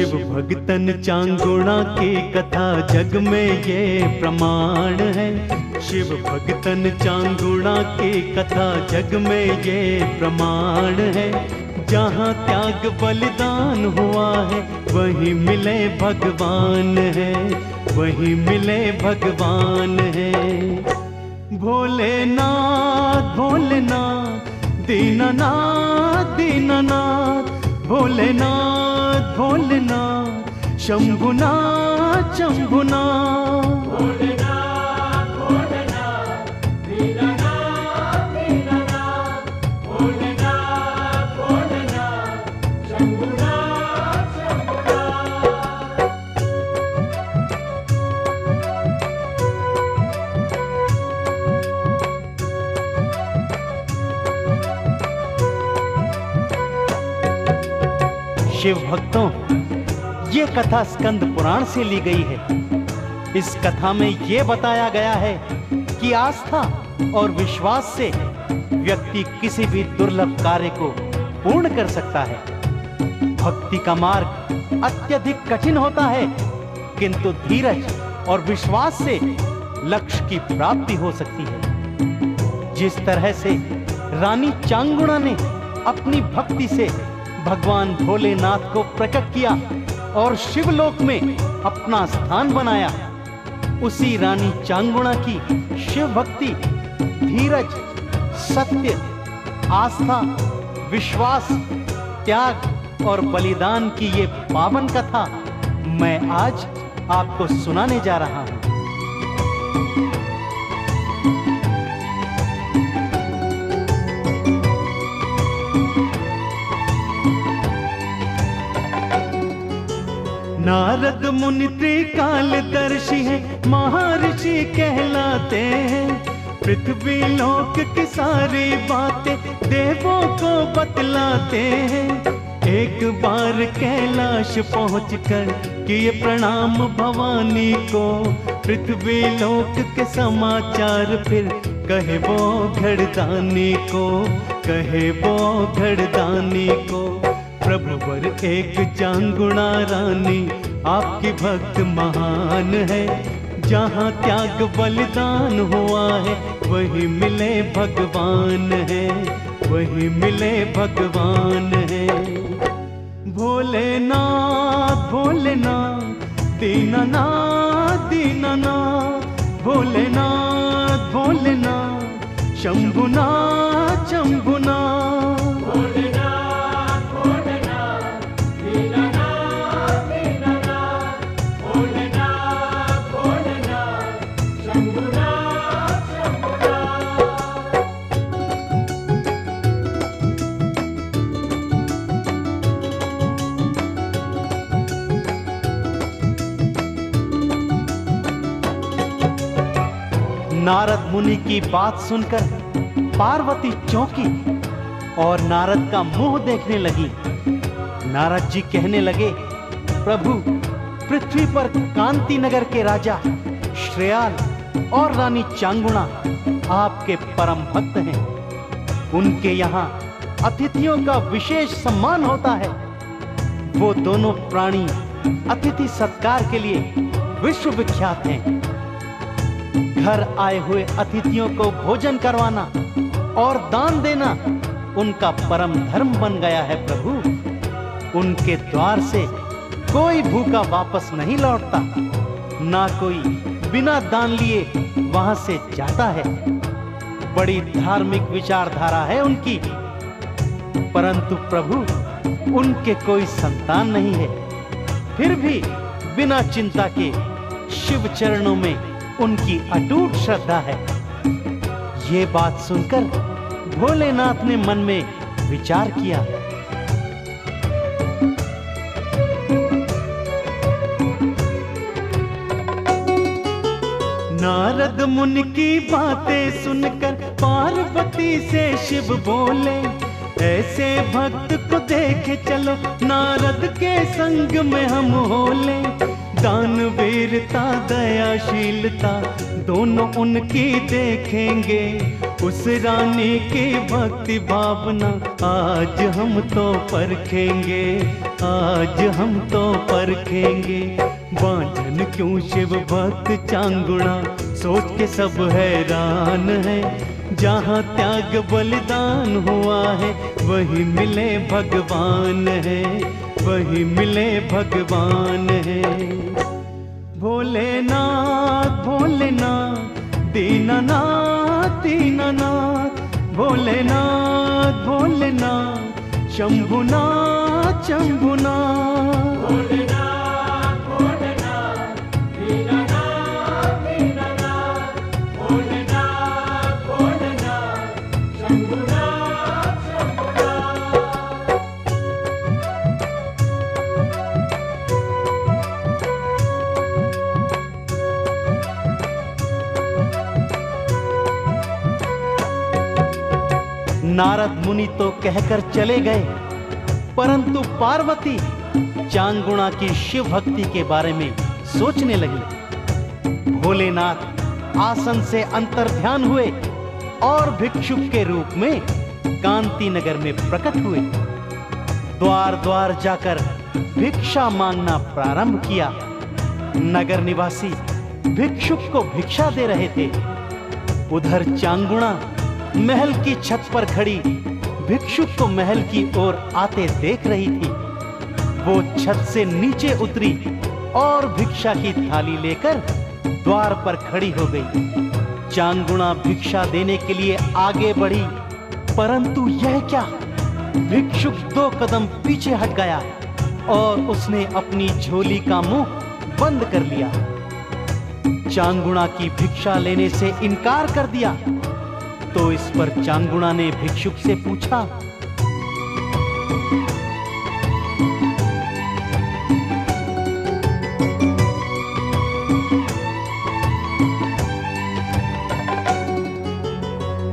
शिव भगतन चांगुणा की कथा जग में ये प्रमाण है। शिव भगतन चांगुणा की कथा जग में ये प्रमाण है। जहाँ त्याग बलिदान हुआ है वहीं मिले भगवान है, वहीं मिले भगवान है। भोलेनाथ भोलेनाथ दीनानाथ दीनानाथ, भोलेनाथ भोलेनाथ शंभुनाथ शंभुनाथ। भोलेनाथ भोलेनाथ दीनानाथ दीनानाथ, भोलेनाथ भोलेनाथ शंभुनाथ शंभुनाथ। शिव भक्तों, ये कथा स्कंद पुराण से ली गई है। इस कथा में ये बताया गया है कि आस्था और विश्वास से व्यक्ति किसी भी दुर्लभ कार्य को पूर्ण कर सकता है। भक्ति का मार्ग अत्यधिक कठिन होता है, किंतु धीरज और विश्वास से लक्ष्य की प्राप्ति हो सकती है। जिस तरह से रानी चांगुणा ने अपनी भक्ति से भगवान भोलेनाथ को प्रकट किया और शिवलोक में अपना स्थान बनाया, उसी रानी चांगुणा की शिव भक्ति, धीरज, सत्य, आस्था, विश्वास, त्याग और बलिदान की ये पावन कथा मैं आज आपको सुनाने जा रहा हूं। नारद मुनि त्रिकालदर्शी हैं, महर्षि कहलाते हैं। पृथ्वी लोक की सारी बातें देवों को बतलाते हैं। एक बार कैलाश पहुंचकर किए प्रणाम भवानी को, पृथ्वी लोक के समाचार फिर कहे वो घड़दानी को, कहे वो घड़दानी को। प्रभुवर एक चांगुणा रानी आपकी भक्त महान है। जहाँ त्याग बलिदान हुआ है वही मिले भगवान है, वही मिले भगवान है। भोलेनाथ भोलेनाथ दीनानाथ दीनानाथ, भोलेनाथ भोलेनाथ शंभुनाथ शंभुनाथ। नारद मुनि की बात सुनकर पार्वती चौंकी और नारद का मुंह देखने लगी। नारद जी कहने लगे, प्रभु, पृथ्वी पर कांति नगर के राजा श्रेयाल और रानी चांगुणा आपके परम भक्त हैं। उनके यहाँ अतिथियों का विशेष सम्मान होता है। वो दोनों प्राणी अतिथि सत्कार के लिए विश्व विख्यात हैं। घर आए हुए अतिथियों को भोजन करवाना और दान देना उनका परम धर्म बन गया है। प्रभु, उनके द्वार से कोई भूखा वापस नहीं लौटता, ना कोई बिना दान लिए वहां से जाता है। बड़ी धार्मिक विचारधारा है उनकी, परंतु प्रभु, उनके कोई संतान नहीं है। फिर भी बिना चिंता के शिव चरणों में उनकी अटूट श्रद्धा है। ये बात सुनकर भोलेनाथ ने मन में विचार किया। नारद मुनि की बातें सुनकर पार्वती से शिव बोले, ऐसे भक्त को देखे चलो नारद के संग में हम होले। दानवीरता दयाशीलता दोनों उनकी देखेंगे, उस रानी की भक्ति भावना आज हम तो परखेंगे, आज हम तो परखेंगे, बांझन क्यों शिव भक्त चांगुणा, सोच के सब हैरान है। जहाँ त्याग बलिदान हुआ है, वही मिले भगवान है, वही मिले भगवान है। भोलेनाथ भोलेनाथ दीनानाथ दीनानाथ, भोलेनाथ भोलेनाथ शंभुनाथ शंभुनाथ। भोलेनाथ भोलेनाथ दीनानाथ दीनानाथ, भोलेनाथ भोलेनाथ शंभुनाथ शंभुनाथ। नारद मुनि तो कहकर चले गए, परंतु पार्वती चांगुणा की शिव भक्ति के बारे में सोचने लगी। भोलेनाथ आसन से अंतर्ध्यान हुए और भिक्षुक के रूप में कांति नगर में प्रकट हुए। द्वार द्वार जाकर भिक्षा मांगना प्रारंभ किया। नगर निवासी भिक्षुक को भिक्षा दे रहे थे। उधर चांगुणा महल की छत पर खड़ी भिक्षुक को महल की ओर आते देख रही थी। वो छत से नीचे उतरी और भिक्षा की थाली लेकर द्वार पर खड़ी हो गई। चांगुणा भिक्षा देने के लिए आगे बढ़ी, परंतु यह क्या, भिक्षुक 2 कदम पीछे हट गया और उसने अपनी झोली का मुंह बंद कर लिया। चांगुणा की भिक्षा लेने से इनकार कर दिया। तो इस पर चांगुणा ने भिक्षुक से पूछा,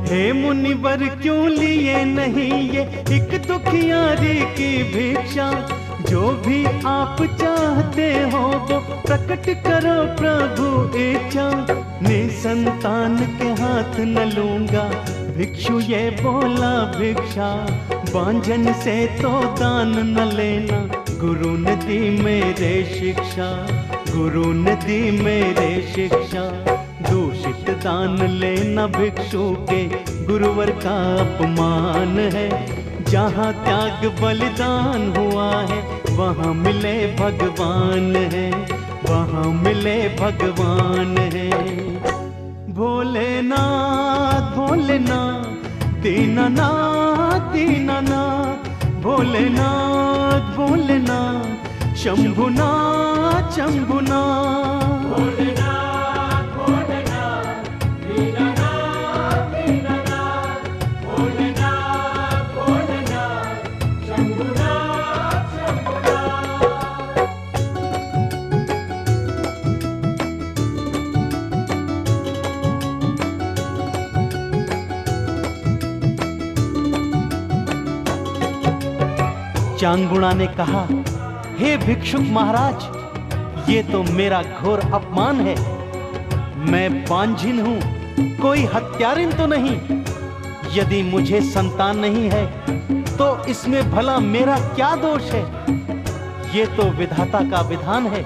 हे मुनिवर क्यों लिए नहीं ये एक दुखियारी की भिक्षा, जो भी आप चाहते हो वो प्रकट करो प्रभु इच्छा। निसंतान के हाथ न लूंगा, भिक्षु ये बोला भिक्षा, बांझन से तो दान न लेना, गुरु ने दी मेरे शिक्षा, गुरु ने दी मेरे शिक्षा। दूषित दान लेना भिक्षु के गुरुवर का अपमान है। जहाँ त्याग बलिदान हुआ है, वहाँ मिले भगवान है, वहाँ मिले भगवान है। भोलेनाथ भोलेनाथ दीनानाथ दीनानाथ, भोलेनाथ भोलेनाथ शंभुनाथ शंभुनाथ। भोलेनाथ भोलेनाथ दीनानाथ दीनानाथ, भोलेनाथ भोलेनाथ शंभुनाथ शंभुनाथ। चांगुणा ने कहा, हे भिक्षुक महाराज, ये तो मेरा घोर अपमान है। मैं बांझिन हूं, कोई हत्यारिन तो नहीं। यदि मुझे संतान नहीं है तो इसमें भला मेरा क्या दोष है। ये तो विधाता का विधान है,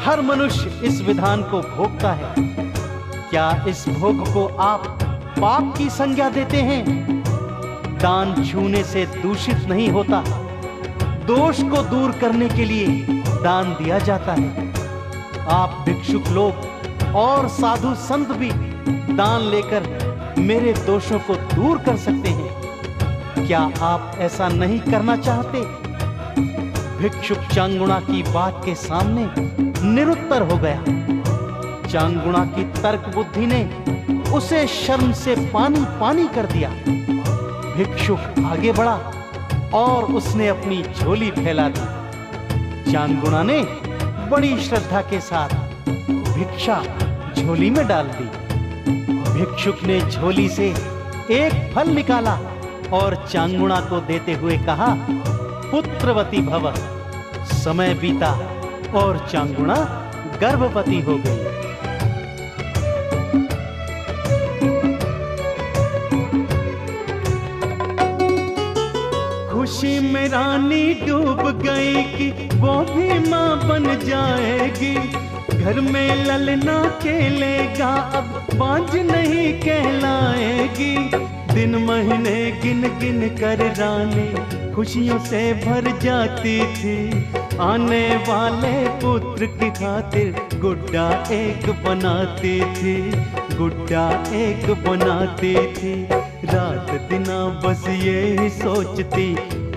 हर मनुष्य इस विधान को भोगता है। क्या इस भोग को आप पाप की संज्ञा देते हैं? दान छूने से दूषित नहीं होता, दोष को दूर करने के लिए दान दिया जाता है। आप भिक्षुक लोग और साधु संत भी दान लेकर मेरे दोषों को दूर कर सकते हैं। क्या आप ऐसा नहीं करना चाहते? भिक्षुक चांगुणा की बात के सामने निरुत्तर हो गया। चांगुणा की तर्क बुद्धि ने उसे शर्म से पानी पानी कर दिया। भिक्षुक आगे बढ़ा और उसने अपनी झोली फैला दी। चांगुणा ने बड़ी श्रद्धा के साथ भिक्षा झोली में डाल दी। भिक्षुक ने झोली से एक फल निकाला और चांगुणा को देते हुए कहा, पुत्रवती भव। समय बीता और चांगुणा गर्भवती हो गई। खुशी में रानी डूब गई कि वो भी माँ बन जाएगी। घर में ललना खेलेगा, अब बांझ नहीं कहलाएगी। दिन महीने गिन गिन कर रानी खुशियों से भर जाती थी। आने वाले पुत्र की खातिर गुड्डा एक बनाती थी, गुड्डा एक बनाती थी। रात दिना बस ये ही सोचती,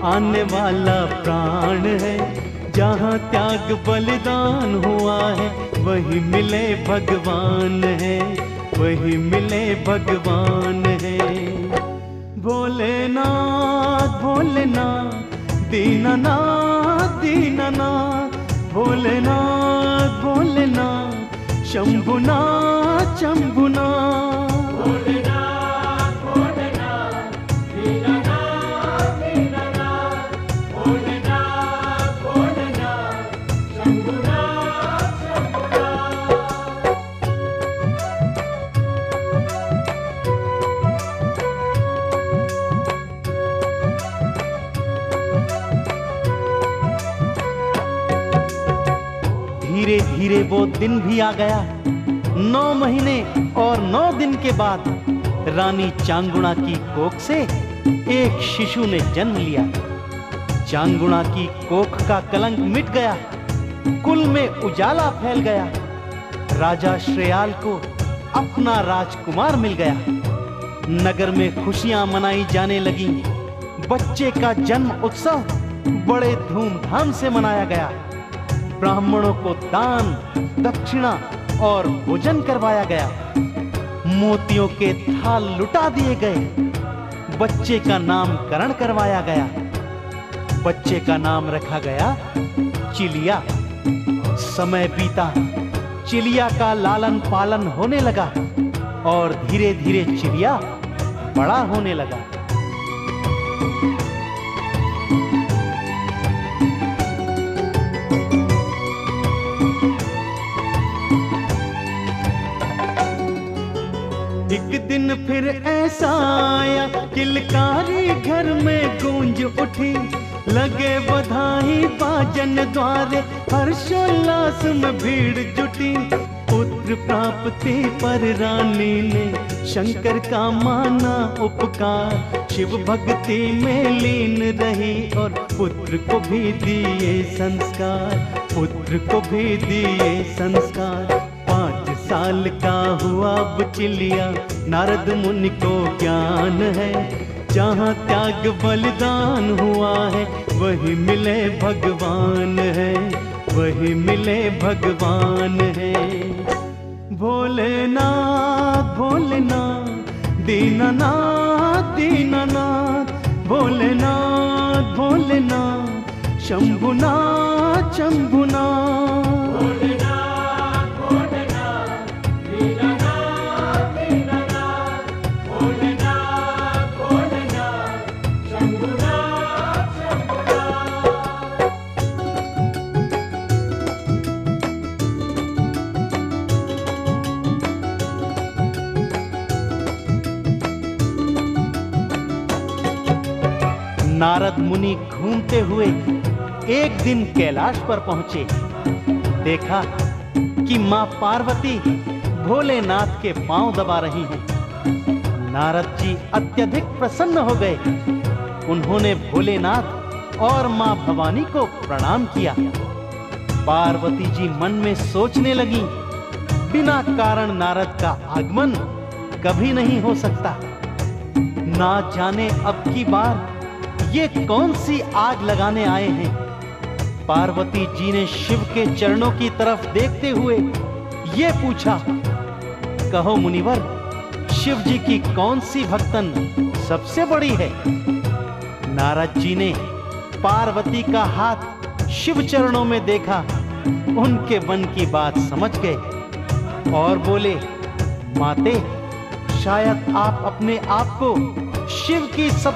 आने वाला प्राण है। जहाँ त्याग बलिदान हुआ है वही मिले भगवान है, वही मिले भगवान है। भोलेनाथ भोलेनाथ दीनानाथ दीनानाथ, भोलेनाथ भोलेनाथ शंभुनाथ शंभुनाथ। भोलेनाथ भोलेनाथ दीनानाथ दीनानाथ, भोलेनाथ भोलेनाथ शंभुनाथ शंभुनाथ। धीरे धीरे वो दिन भी आ गया। 9 महीने और 9 दिन के बाद रानी चांगुणा की कोख से एक शिशु ने जन्म लिया। चांगुणा की कोख का कलंक मिट गया, कुल में उजाला फैल गया। राजा श्रेयाल को अपना राजकुमार मिल गया। नगर में खुशियां मनाई जाने लगी। बच्चे का जन्म उत्सव बड़े धूमधाम से मनाया गया। ब्राह्मणों को दान दक्षिणा और भोजन करवाया गया। मोतियों के थाल लुटा दिए गए। बच्चे का नामकरण करवाया गया। बच्चे का नाम रखा गया चिलिया। समय बीता, चिलिया का लालन पालन होने लगा और धीरे धीरे चिलिया बड़ा होने लगा। एक दिन फिर ऐसा आया, किलकारी घर में गूंज उठी। लगे बधाई बाजन द्वारे, हर्षोल्लास में भीड़ जुटी। पुत्र प्राप्ति पर रानी ने शंकर का माना उपकार। शिव भक्ति में लीन रही और पुत्र को भी दिए संस्कार, पुत्र को भी दिए संस्कार। 5 साल का हुआ बचिलिया, नारद मुनि को ज्ञान है। जहाँ त्याग बलिदान हुआ है वही मिले भगवान है, वही मिले भगवान है। भोलेनाथ भोलेनाथ दीनानाथ दीनानाथ, भोलेनाथ भोलेनाथ शंभुनाथ शंभुनाथ। भोलेनाथ भोलेनाथ दीनानाथ दीनानाथ, भोलेनाथ भोलेनाथ शंभुनाथ शंभुनाथ। नारद मुनि घूमते हुए एक दिन कैलाश पर पहुंचे। देखा कि मां पार्वती भोलेनाथ के पांव दबा रही हैं। नारद जी अत्यधिक प्रसन्न हो गए। उन्होंने भोलेनाथ और मां भवानी को प्रणाम किया। पार्वती जी मन में सोचने लगी, बिना कारण नारद का आगमन कभी नहीं हो सकता। ना जाने अब की बार ये कौन सी आग लगाने आए हैं। पार्वती जी ने शिव के चरणों की तरफ देखते हुए ये पूछा, कहो मुनिवर, शिव जी की कौन सी भक्तन सबसे बड़ी है। नारद जी ने पार्वती का हाथ शिव चरणों में देखा। उनके मन की बात समझ गए और बोले, माते, शायद आप अपने आप को शिव की सब